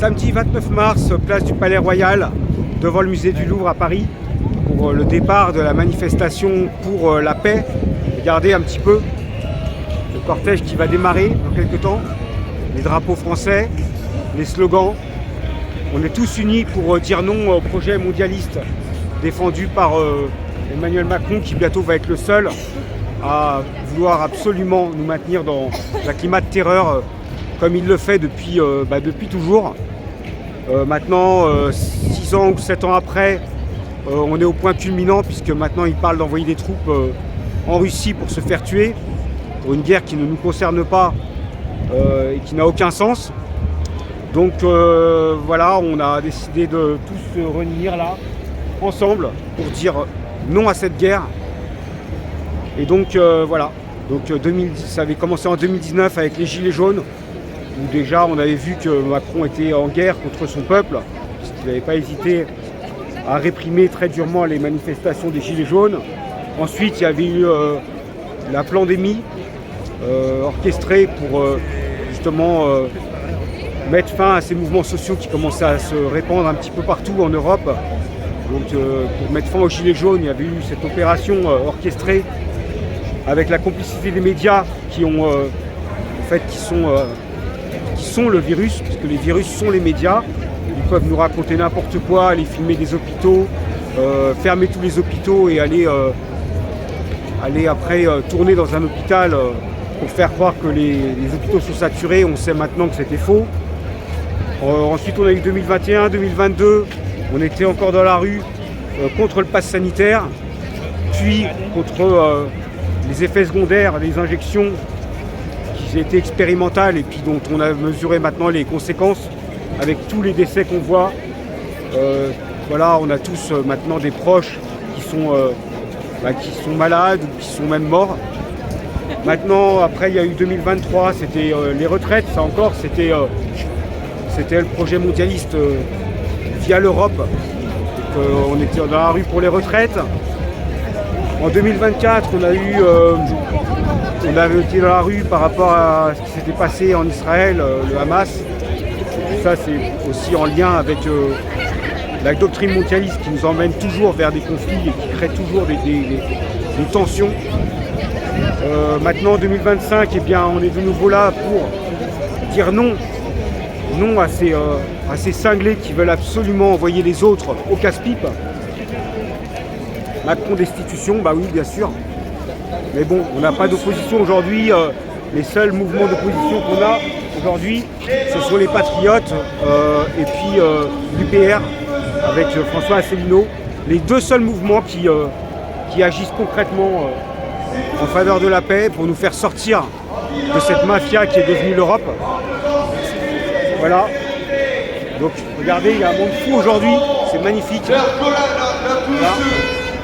Samedi 29 mars, place du Palais Royal, devant le musée du Louvre à Paris, pour le départ de la manifestation pour la paix. Regardez un petit peu le cortège qui va démarrer dans quelques temps, les drapeaux français, les slogans. On est tous unis pour dire non au projet mondialiste défendu par Emmanuel Macron, qui bientôt va être le seul à vouloir absolument nous maintenir dans un climat de terreur comme il le fait depuis toujours. Maintenant, 6 ans ou 7 ans après, on est au point culminant, puisque maintenant il parle d'envoyer des troupes en Russie pour se faire tuer, pour une guerre qui ne nous concerne pas et qui n'a aucun sens. Donc voilà, on a décidé de tous se réunir là, ensemble, pour dire non à cette guerre. Et donc voilà, donc, ça avait commencé en 2019 avec les Gilets jaunes, où déjà on avait vu que Macron était en guerre contre son peuple, puisqu'il n'avait pas hésité à réprimer très durement les manifestations des Gilets jaunes. Ensuite, il y avait eu la pandémie orchestrée pour justement mettre fin à ces mouvements sociaux qui commençaient à se répandre un petit peu partout en Europe. Donc pour mettre fin aux Gilets jaunes, il y avait eu cette opération orchestrée avec la complicité des médias qui ont qui sont le virus, puisque les virus sont les médias. Ils peuvent nous raconter n'importe quoi, aller filmer des hôpitaux, fermer tous les hôpitaux et aller après tourner dans un hôpital pour faire croire que les hôpitaux sont saturés. On sait maintenant que c'était faux. Ensuite, on a eu 2021, 2022, on était encore dans la rue contre le pass sanitaire, puis contre les effets secondaires des injections qui étaient expérimentales et puis dont on a mesuré maintenant les conséquences avec tous les décès qu'on voit. Voilà, on a tous maintenant des proches qui sont malades ou qui sont même morts. Maintenant, après, il y a eu 2023, c'était les retraites, ça encore, c'était le projet mondialiste via l'Europe. On était dans la rue pour les retraites. En 2024, on avait été dans la rue par rapport à ce qui s'était passé en Israël, le Hamas. Ça, c'est aussi en lien avec la doctrine mondialiste qui nous emmène toujours vers des conflits et qui crée toujours des tensions. Maintenant, en 2025, eh bien, on est de nouveau là pour dire non à ces cinglés qui veulent absolument envoyer les autres au casse-pipe. Macron destitution, bah oui, bien sûr. Mais bon, on n'a pas d'opposition aujourd'hui. Les seuls mouvements d'opposition qu'on a aujourd'hui, ce sont les Patriotes et puis l'UPR avec François Asselineau. Les deux seuls mouvements qui agissent concrètement en faveur de la paix pour nous faire sortir de cette mafia qui est devenue l'Europe. Voilà. Donc regardez, il y a un monde fou aujourd'hui, c'est magnifique. Voilà.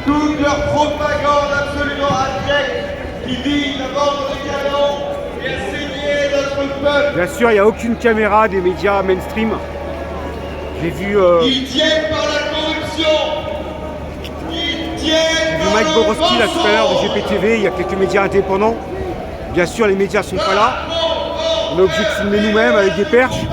Toute leur propagande absolument abjecte qui vise à vendre des canons et à saigner notre peuple. Bien sûr, il n'y a aucune caméra des médias mainstream. J'ai vu Ils tiennent par la corruption. Ils tiennent par Mike Borowski là tout à l'heure de GPTV, il y a quelques médias indépendants. Bien sûr, les médias sont pas là. On est obligé de filmer nous-mêmes avec des perches.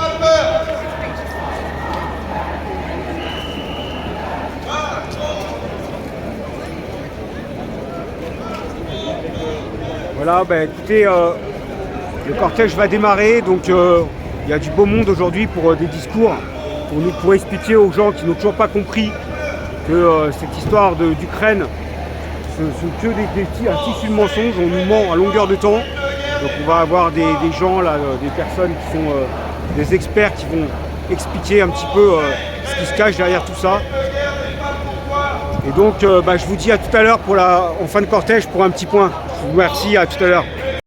Voilà, écoutez, le cortège va démarrer, donc il y a du beau monde aujourd'hui pour des discours, pour expliquer aux gens qui n'ont toujours pas compris que cette histoire d'Ukraine, ce sont que un tissu de mensonges, on nous ment à longueur de temps. Donc on va avoir des gens, là, des personnes qui sont des experts qui vont expliquer un petit peu ce qui se cache derrière tout ça. Et donc je vous dis à tout à l'heure en fin de cortège pour un petit point. Je vous remercie, à tout à l'heure.